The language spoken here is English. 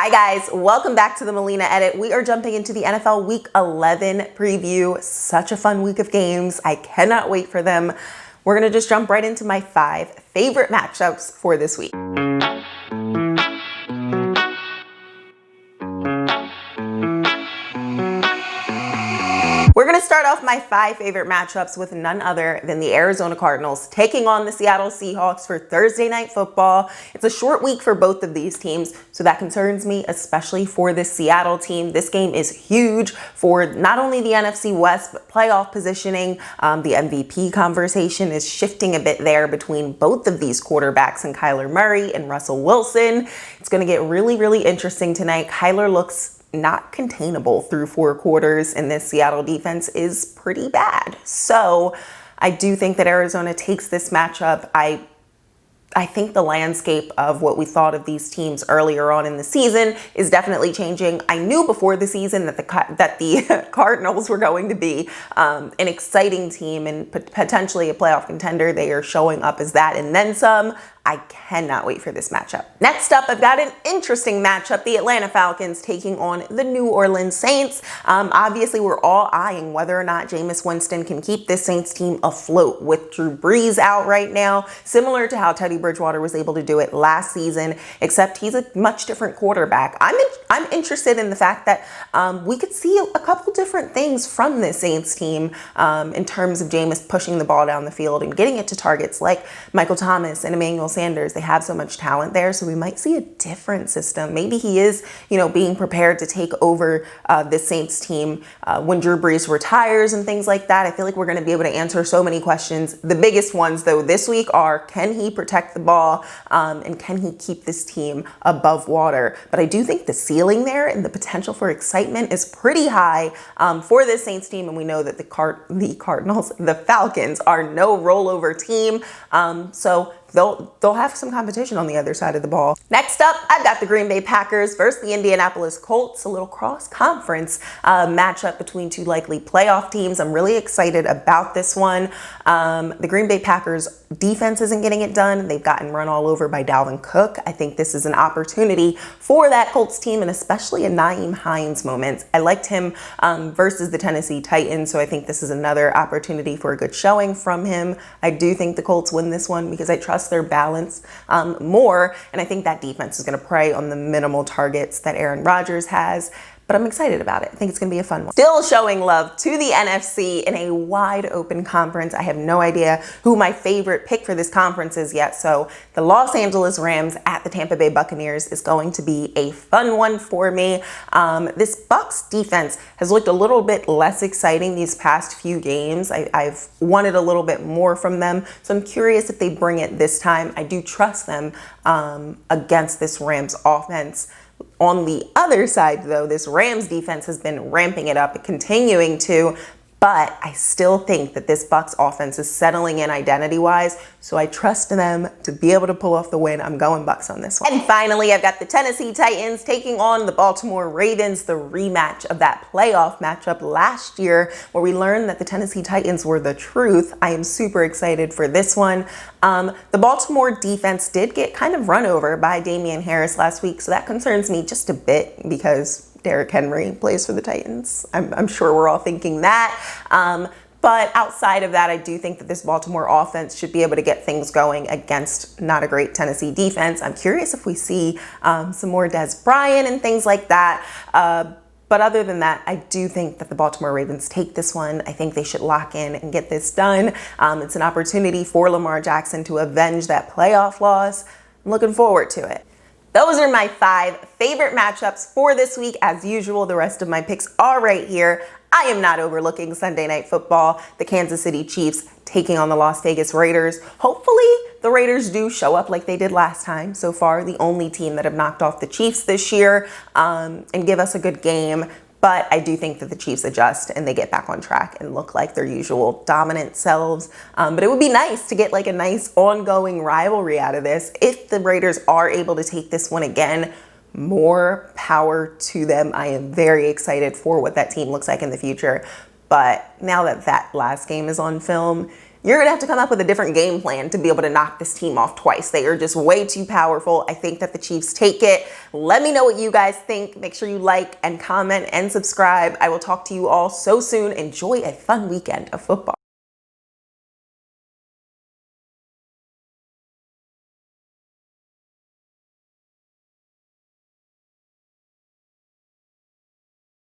Hi guys, welcome back to the Malena Edit. We are jumping into the NFL Week 11 preview. Such a fun week of games. I cannot wait for them. We're going to just jump right into my 5 favorite matchups for this week. We're going to start off my 5 favorite matchups with none other than the Arizona Cardinals taking on the Seattle Seahawks for Thursday Night Football. It's a short week for both of these teams, so that concerns me, especially for the Seattle team. This game is huge for not only the NFC West, but playoff positioning. The MVP conversation is shifting a bit there between both of these quarterbacks and Kyler Murray and Russell Wilson. It's going to get really, really interesting tonight. Kyler looks not containable through 4 quarters, and this Seattle defense is pretty bad. So I do think that Arizona takes this matchup. I think the landscape of what we thought of these teams earlier on in the season is definitely changing. I knew before the season that the Cardinals were going to be an exciting team and potentially a playoff contender. They are showing up as that and then some. I cannot wait for this matchup. Next up, I've got an interesting matchup. The Atlanta Falcons taking on the New Orleans Saints. Obviously, we're all eyeing whether or not Jameis Winston can keep this Saints team afloat with Drew Brees out right now, similar to how Teddy Bridgewater was able to do it last season, except he's a much different quarterback. I'm interested in the fact that we could see a couple different things from this Saints team in terms of Jameis pushing the ball down the field and getting it to targets like Michael Thomas and Emmanuel Sanders. They have so much talent there, so we might see a different system. Maybe he is, being prepared to take over this Saints team when Drew Brees retires and things like that. I feel like we're going to be able to answer so many questions. The biggest ones, though, this week are, can he protect the ball and can he keep this team above water? But I do think the ceiling there and the potential for excitement is pretty high for this Saints team, and we know that the Falcons are no rollover team, so they'll have some competition on the other side of the ball. Next up, I've got the Green Bay Packers versus the Indianapolis Colts, a little cross-conference matchup between 2 likely playoff teams. I'm really excited about this one. The Green Bay Packers defense isn't getting it done. They've gotten run all over by Dalvin Cook. I think this is an opportunity for that Colts team, and especially a Nyheim Hines moment. I liked him versus the Tennessee Titans, so I think this is another opportunity for a good showing from him. I do think the Colts win this one because I trust their balance more, and I think that defense is going to prey on the minimal targets that Aaron Rodgers has. But I'm excited about it. I think it's going to be a fun one. Still showing love to the NFC in a wide open conference. I have no idea who my favorite pick for this conference is yet. So the Los Angeles Rams at the Tampa Bay Buccaneers is going to be a fun one for me. This Bucs defense has looked a little bit less exciting these past few games. I've wanted a little bit more from them. So I'm curious if they bring it this time. I do trust them against this Rams offense. On the other side, though, this Rams defense has been ramping it up, continuing to, but I still think that this Bucs offense is settling in identity-wise, so I trust them to be able to pull off the win. I'm going Bucs on this one. And finally, I've got the Tennessee Titans taking on the Baltimore Ravens, the rematch of that playoff matchup last year where we learned that the Tennessee Titans were the truth. I am super excited for this one. The Baltimore defense did get kind of run over by Damian Harris last week, so that concerns me just a bit because Derrick Henry plays for the Titans. I'm sure we're all thinking that. But outside of that, I do think that this Baltimore offense should be able to get things going against not a great Tennessee defense. I'm curious if we see some more Dez Bryant and things like that. But other than that, I do think that the Baltimore Ravens take this one. I think they should lock in and get this done. It's an opportunity for Lamar Jackson to avenge that playoff loss. I'm looking forward to it. Those are my 5 favorite matchups for this week. As usual, the rest of my picks are right here. I am not overlooking Sunday Night Football, the Kansas City Chiefs taking on the Las Vegas Raiders. Hopefully, the Raiders do show up like they did last time. So far, the only team that have knocked off the Chiefs this year and give us a good game. But I do think that the Chiefs adjust and they get back on track and look like their usual dominant selves. But it would be nice to get like a nice ongoing rivalry out of this. If the Raiders are able to take this one again, more power to them. I am very excited for what that team looks like in the future. But now that that last game is on film, you're going to have to come up with a different game plan to be able to knock this team off twice. They are just way too powerful. I think that the Chiefs take it. Let me know what you guys think. Make sure you like and comment and subscribe. I will talk to you all so soon. Enjoy a fun weekend of football.